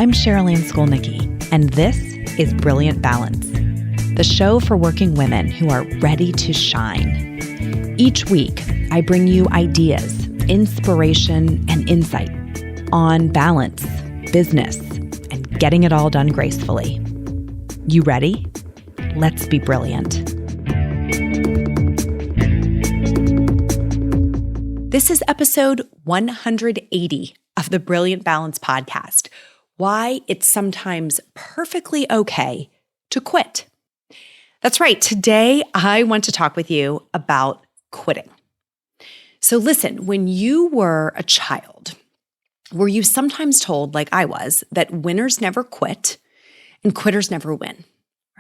I'm Sherilyn Skolnicki, and this is Brilliant Balance, the show for working women who are ready to shine. Each week, I bring you ideas, inspiration, and insight on balance, business, and getting it all done gracefully. You ready? Let's be brilliant. This is episode 180 of the Brilliant Balance podcast. Why it's sometimes perfectly okay to quit. That's right. Today, I want to talk with you about quitting. So listen, when you were a child, were you sometimes told, like I was, that winners never quit and quitters never win?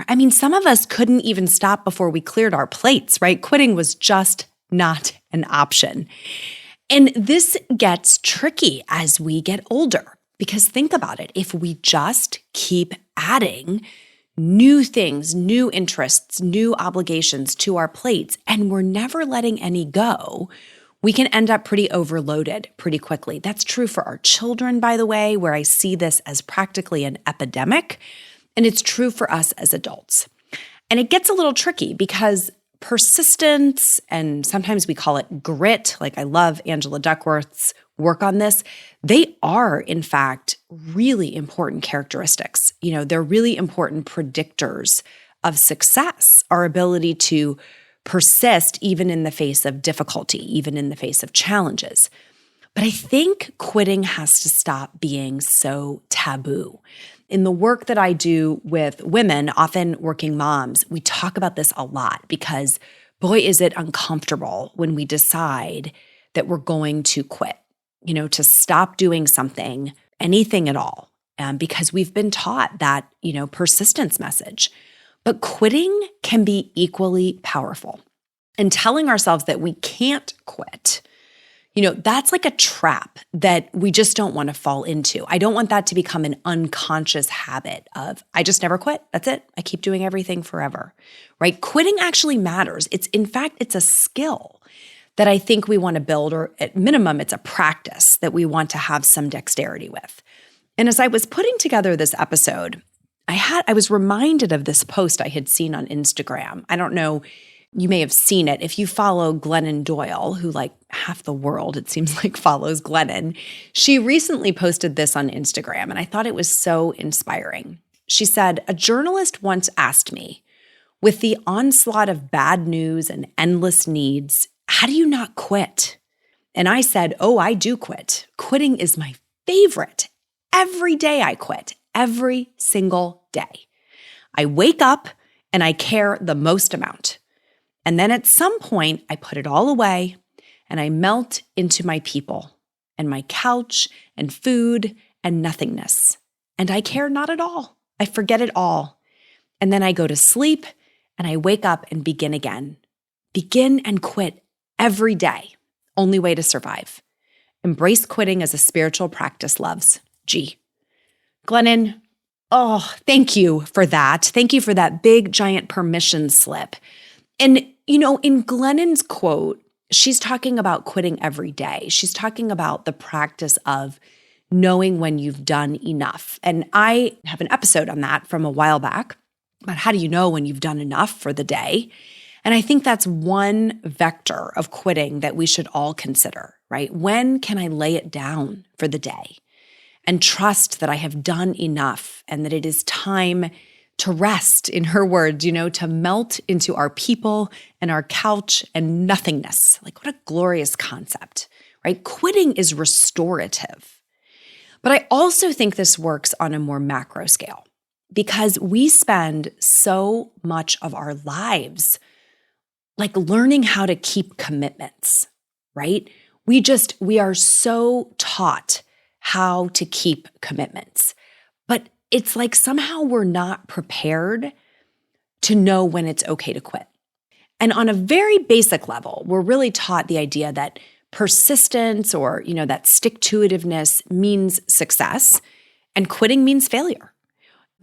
I mean, some of us couldn't even stop before we cleared our plates, right? Quitting was just not an option. And this gets tricky as we get older, because think about it. If we just keep adding new things, new interests, new obligations to our plates, and we're never letting any go, we can end up pretty overloaded pretty quickly. That's true for our children, by the way, where I see this as practically an epidemic, and it's true for us as adults. And it gets a little tricky because persistence, and sometimes we call it grit, like I love Angela Duckworth's work on this, they are, in fact, really important characteristics. You know, they're really important predictors of success, our ability to persist even in the face of difficulty, even in the face of challenges. But I think quitting has to stop being so taboo. In the work that I do with women, often working moms, we talk about this a lot because, boy, is it uncomfortable when we decide that we're going to quit, you know, to stop doing something, anything at all, because we've been taught that, you know, persistence message. But quitting can be equally powerful. And telling ourselves that we can't quit, you know, that's like a trap that we just don't want to fall into. I don't want that to become an unconscious habit of, I just never quit. That's it. I keep doing everything forever, right? Quitting actually matters. In fact, it's a skill that I think we want to build, or at minimum, it's a practice that we want to have some dexterity with. And as I was putting together this episode, I was reminded of this post I had seen on Instagram. I don't know, you may have seen it. If you follow Glennon Doyle, who like half the world, it seems like, follows Glennon, she recently posted this on Instagram, and I thought it was so inspiring. She said, "A journalist once asked me, with the onslaught of bad news and endless needs, how do you not quit?" And I said, "Oh, I do quit. Quitting is my favorite. Every day I quit, every single day. I wake up and I care the most amount. And then at some point, I put it all away and I melt into my people and my couch and food and nothingness. And I care not at all. I forget it all. And then I go to sleep and I wake up and begin again. Begin and quit every day. Only way to survive. Embrace quitting as a spiritual practice, loves. G." Glennon, oh, thank you for that. Thank you for that big, giant permission slip. And, you know, in Glennon's quote, she's talking about quitting every day. She's talking about the practice of knowing when you've done enough. And I have an episode on that from a while back about how do you know when you've done enough for the day. And I think that's one vector of quitting that we should all consider, right? When can I lay it down for the day and trust that I have done enough and that it is time to rest, in her words, you know, to melt into our people and our couch and nothingness. Like, what a glorious concept, right? Quitting is restorative. But I also think this works on a more macro scale because we spend so much of our lives like learning how to keep commitments, right? We are so taught how to keep commitments. But it's like somehow we're not prepared to know when it's okay to quit. And on a very basic level, we're really taught the idea that persistence or, you know, that stick-to-itiveness means success and quitting means failure.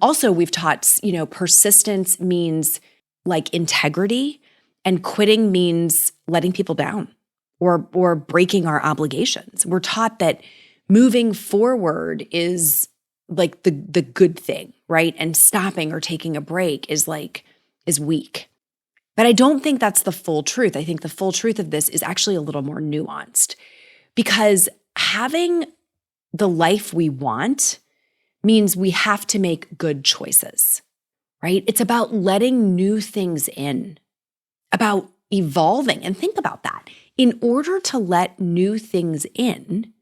Also, we've taught, you know, persistence means like integrity and quitting means letting people down or breaking our obligations. We're taught that moving forward is like the good thing, right? And stopping or taking a break is weak. But I don't think that's the full truth. I think the full truth of this is actually a little more nuanced, because having the life we want means we have to make good choices, right? It's about letting new things in, about evolving. And think about that. In order to let new things in,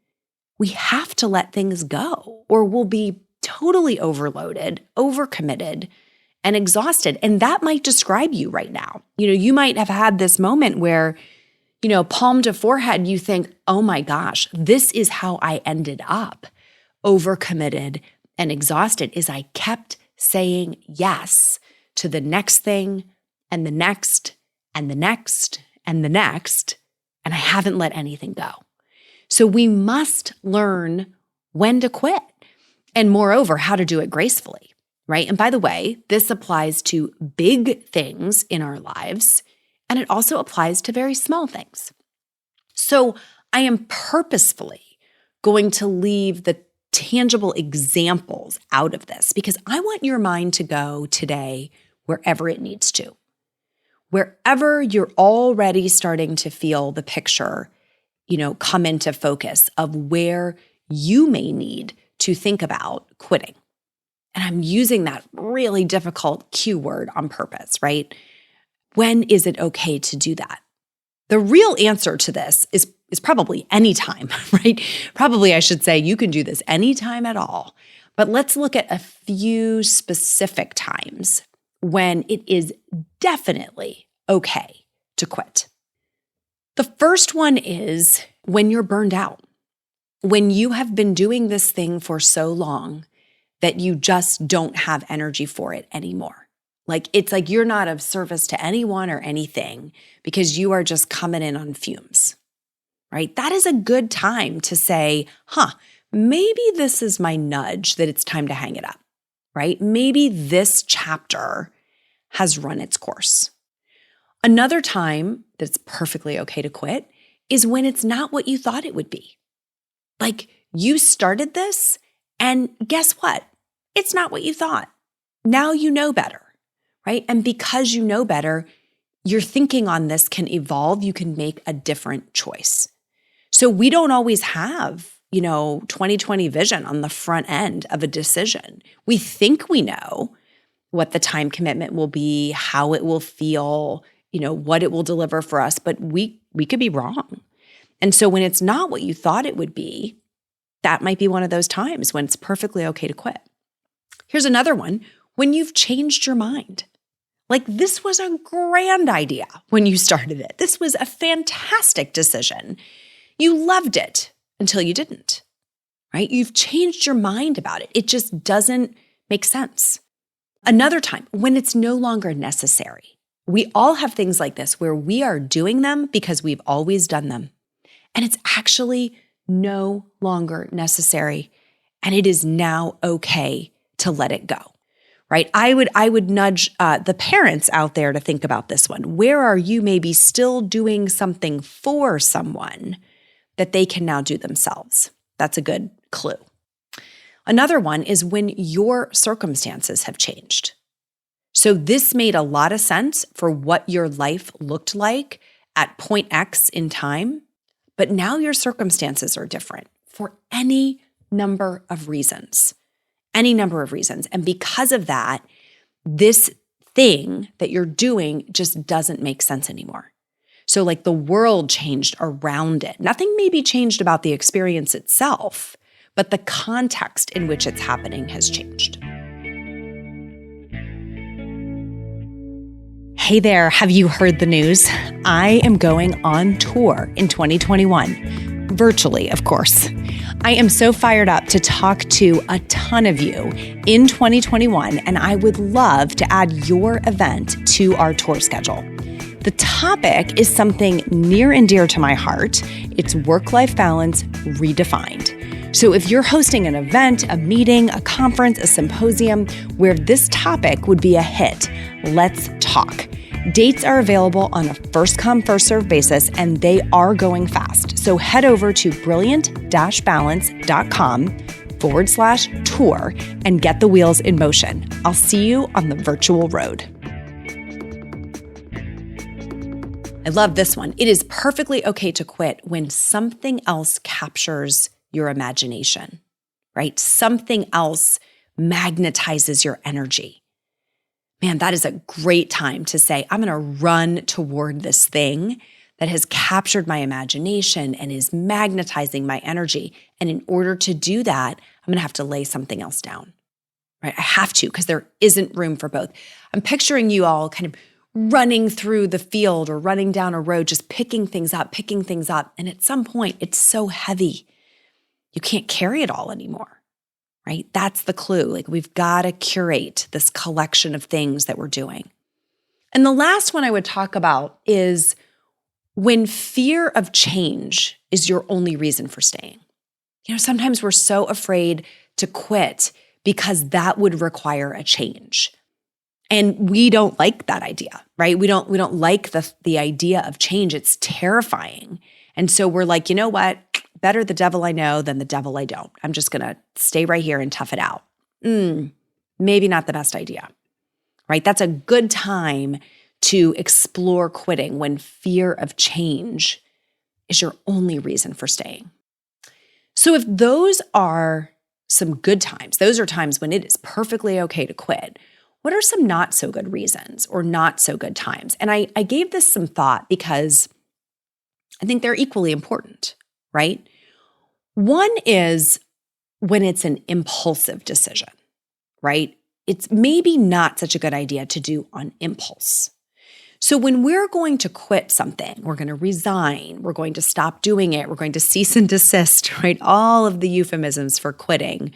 we have to let things go, or we'll be totally overloaded, overcommitted, and exhausted. And that might describe you right now. You might have had this moment where, palm to forehead, you think, oh my gosh, this is how I ended up overcommitted and exhausted, is I kept saying yes to the next thing and the next and the next and the next, and I haven't let anything go. So we must learn when to quit, and moreover, how to do it gracefully, right? And by the way, this applies to big things in our lives, and it also applies to very small things. So I am purposefully going to leave the tangible examples out of this, because I want your mind to go today wherever it needs to. Wherever you're already starting to feel the picture, come into focus of where you may need to think about quitting. And I'm using that really difficult Q word on purpose, right? When is it okay to do that? The real answer to this is probably anytime, right? Probably I should say you can do this anytime at all. But let's look at a few specific times when it is definitely okay to quit. The first one is when you're burned out, when you have been doing this thing for so long that you just don't have energy for it anymore. It's like you're not of service to anyone or anything because you are just coming in on fumes, right? That is a good time to say, maybe this is my nudge that it's time to hang it up, right? Maybe this chapter has run its course. Another time that's perfectly okay to quit is when it's not what you thought it would be. Like you started this and guess what? It's not what you thought. Now you know better, right? And because you know better, your thinking on this can evolve. You can make a different choice. So we don't always have, 20/20 vision on the front end of a decision. We think we know what the time commitment will be, how it will feel, what it will deliver for us, but we could be wrong. And so when it's not what you thought it would be, that might be one of those times when it's perfectly okay to quit. Here's another one, when you've changed your mind. Like this was a grand idea when you started it. This was a fantastic decision. You loved it until you didn't, right? You've changed your mind about it. It just doesn't make sense. Another time, when it's no longer necessary. We all have things like this where we are doing them because we've always done them. And it's actually no longer necessary. And it is now okay to let it go, right? I would nudge the parents out there to think about this one. Where are you maybe still doing something for someone that they can now do themselves? That's a good clue. Another one is when your circumstances have changed. So this made a lot of sense for what your life looked like at point X in time, but now your circumstances are different for any number of reasons. And because of that, this thing that you're doing just doesn't make sense anymore. So like the world changed around it. Nothing maybe changed about the experience itself, but the context in which it's happening has changed. Hey there, have you heard the news? I am going on tour in 2021, virtually, of course. I am so fired up to talk to a ton of you in 2021, and I would love to add your event to our tour schedule. The topic is something near and dear to my heart. It's work-life balance redefined. So if you're hosting an event, a meeting, a conference, a symposium where this topic would be a hit, let's talk. Dates are available on a first-come, first-served basis, and they are going fast. So head over to brilliant-balance.com magnetize.com/tour and get the wheels in motion. I'll see you on the virtual road. I love this one. It is perfectly okay to quit when something else captures your imagination, right? Something else magnetizes your energy. Man, that is a great time to say, I'm going to run toward this thing that has captured my imagination and is magnetizing my energy. And in order to do that, I'm going to have to lay something else down, right? I have to, because there isn't room for both. I'm picturing you all kind of running through the field or running down a road, just picking things up. And at some point, it's so heavy, you can't carry it all anymore, right? That's the clue. Like, we've got to curate this collection of things that we're doing. And the last one I would talk about is when fear of change is your only reason for staying. Sometimes we're so afraid to quit because that would require a change. And we don't like that idea, right? We don't like the idea of change. It's terrifying. And so we're like, you know what? Better the devil I know than the devil I don't. I'm just going to stay right here and tough it out. Maybe not the best idea, right? That's a good time to explore quitting when fear of change is your only reason for staying. So if those are some good times, those are times when it is perfectly okay to quit, what are some not so good reasons or not so good times? And I gave this some thought because I think they're equally important, right? One is when it's an impulsive decision, right? It's maybe not such a good idea to do on impulse. So when we're going to quit something, we're going to resign, we're going to stop doing it, we're going to cease and desist, right? All of the euphemisms for quitting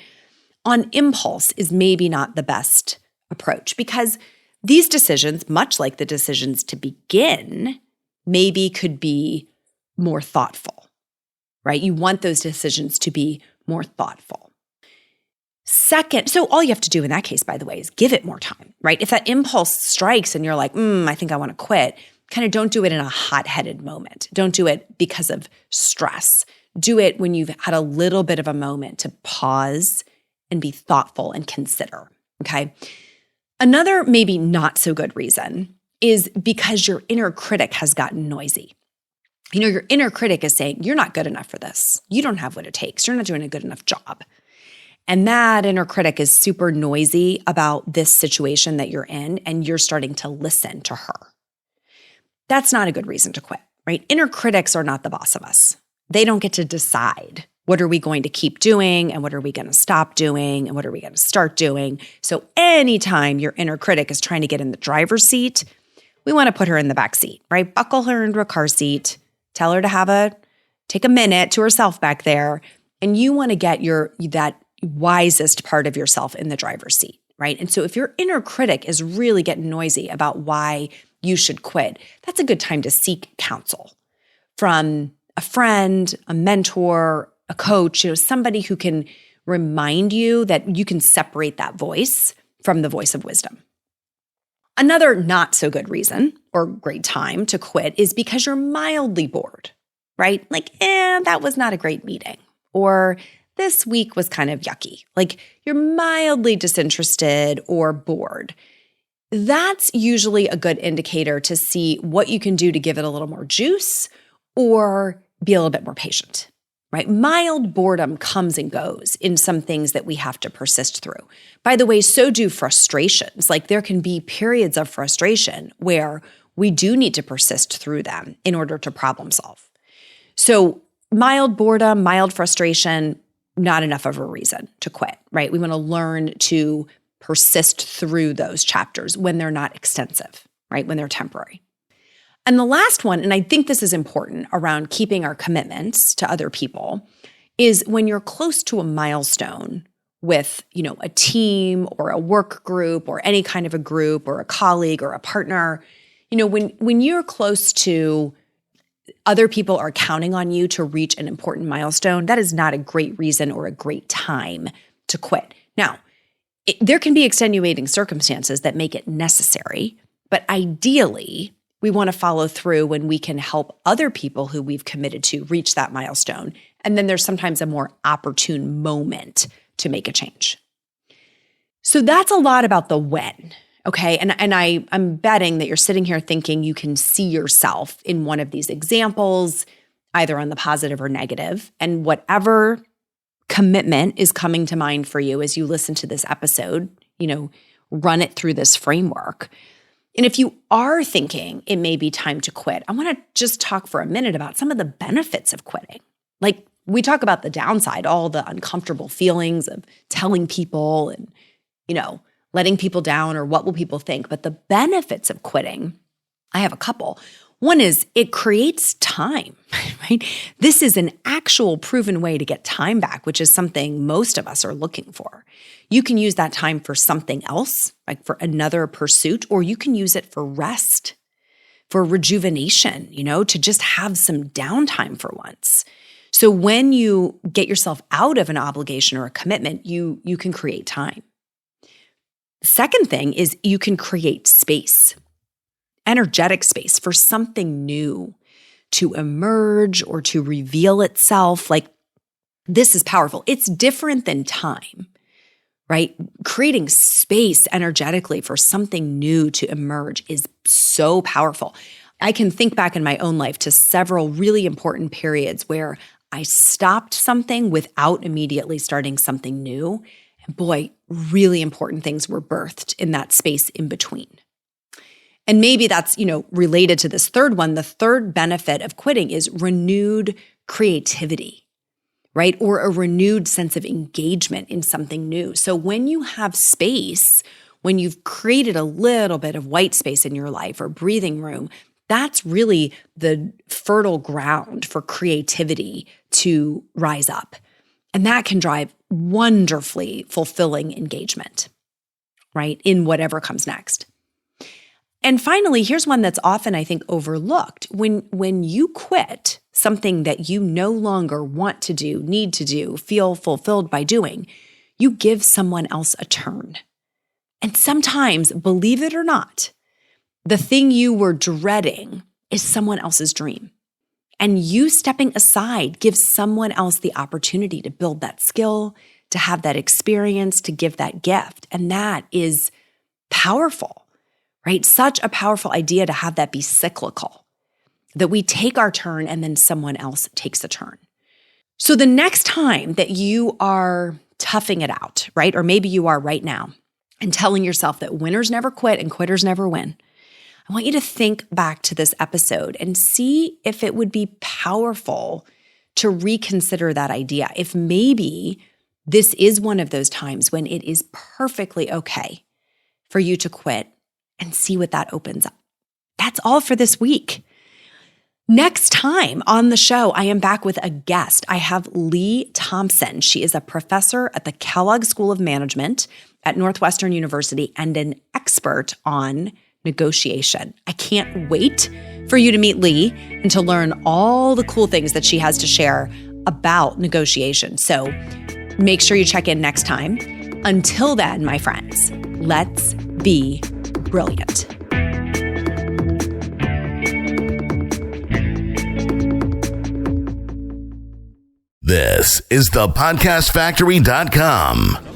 on impulse is maybe not the best approach, because these decisions, much like the decisions to begin, maybe could be more thoughtful, right? You want those decisions to be more thoughtful. Second, so all you have to do in that case, by the way, is give it more time, right? If that impulse strikes and you're like, I think I want to quit, kind of don't do it in a hot-headed moment. Don't do it because of stress. Do it when you've had a little bit of a moment to pause and be thoughtful and consider, okay? Another maybe not so good reason is because your inner critic has gotten noisy. Your inner critic is saying, you're not good enough for this. You don't have what it takes. You're not doing a good enough job. And that inner critic is super noisy about this situation that you're in, and you're starting to listen to her. That's not a good reason to quit, right? Inner critics are not the boss of us. They don't get to decide what are we going to keep doing and what are we going to stop doing and what are we going to start doing. So anytime your inner critic is trying to get in the driver's seat, we want to put her in the back seat, right? Buckle her into a car seat, tell her to take a minute to herself back there, and you want to get that wisest part of yourself in the driver's seat, right? And so if your inner critic is really getting noisy about why you should quit, that's a good time to seek counsel from a friend, a mentor, a coach, somebody who can remind you that you can separate that voice from the voice of wisdom. Another not so good reason or great time to quit is because you're mildly bored, right? Like, that was not a great meeting, or this week was kind of yucky. Like, you're mildly disinterested or bored. That's usually a good indicator to see what you can do to give it a little more juice or be a little bit more patient, right? Mild boredom comes and goes in some things that we have to persist through. By the way, so do frustrations. Like, there can be periods of frustration where we do need to persist through them in order to problem solve. So mild boredom, mild frustration, not enough of a reason to quit, right? We want to learn to persist through those chapters when they're not extensive, right? When they're temporary. And the last one, and I think this is important around keeping our commitments to other people, is when you're close to a milestone with, a team or a work group or any kind of a group or a colleague or a partner, when you're close to other people are counting on you to reach an important milestone, that is not a great reason or a great time to quit. Now, there can be extenuating circumstances that make it necessary, but ideally, we want to follow through when we can help other people who we've committed to reach that milestone. And then there's sometimes a more opportune moment to make a change. So that's a lot about the when. Okay. And I'm betting that you're sitting here thinking you can see yourself in one of these examples, either on the positive or negative. And whatever commitment is coming to mind for you as you listen to this episode, run it through this framework. And if you are thinking it may be time to quit, I want to just talk for a minute about some of the benefits of quitting. Like, we talk about the downside, all the uncomfortable feelings of telling people and, letting people down, or what will people think. But the benefits of quitting, I have a couple. One is it creates time, right? This is an actual proven way to get time back, which is something most of us are looking for. You can use that time for something else, like for another pursuit, or you can use it for rest, for rejuvenation, to just have some downtime for once. So when you get yourself out of an obligation or a commitment, you can create time. The second thing is you can create space, energetic space for something new to emerge or to reveal itself. Like, this is powerful. It's different than time, right? Creating space energetically for something new to emerge is so powerful. I can think back in my own life to several really important periods where I stopped something without immediately starting something new. And boy, really important things were birthed in that space in between. And maybe that's, related to this third one. The third benefit of quitting is renewed creativity, right? Or a renewed sense of engagement in something new. So when you have space, when you've created a little bit of white space in your life or breathing room, that's really the fertile ground for creativity to rise up. And that can drive wonderfully fulfilling engagement, right? In whatever comes next. And finally, here's one that's often, I think, overlooked. When you quit something that you no longer want to do, need to do, feel fulfilled by doing, you give someone else a turn. And sometimes, believe it or not, the thing you were dreading is someone else's dream. And you stepping aside gives someone else the opportunity to build that skill, to have that experience, to give that gift. And that is powerful, right? Such a powerful idea to have that be cyclical, that we take our turn and then someone else takes a turn. So the next time that you are toughing it out, right? Or maybe you are right now, and telling yourself that winners never quit and quitters never win, I want you to think back to this episode and see if it would be powerful to reconsider that idea. If maybe this is one of those times when it is perfectly okay for you to quit, and see what that opens up. That's all for this week. Next time on the show, I am back with a guest. I have Lee Thompson. She is a professor at the Kellogg School of Management at Northwestern University and an expert on negotiation. I can't wait for you to meet Lee and to learn all the cool things that she has to share about negotiation. So make sure you check in next time. Until then, my friends, let's be brilliant. This is thepodcastfactory.com.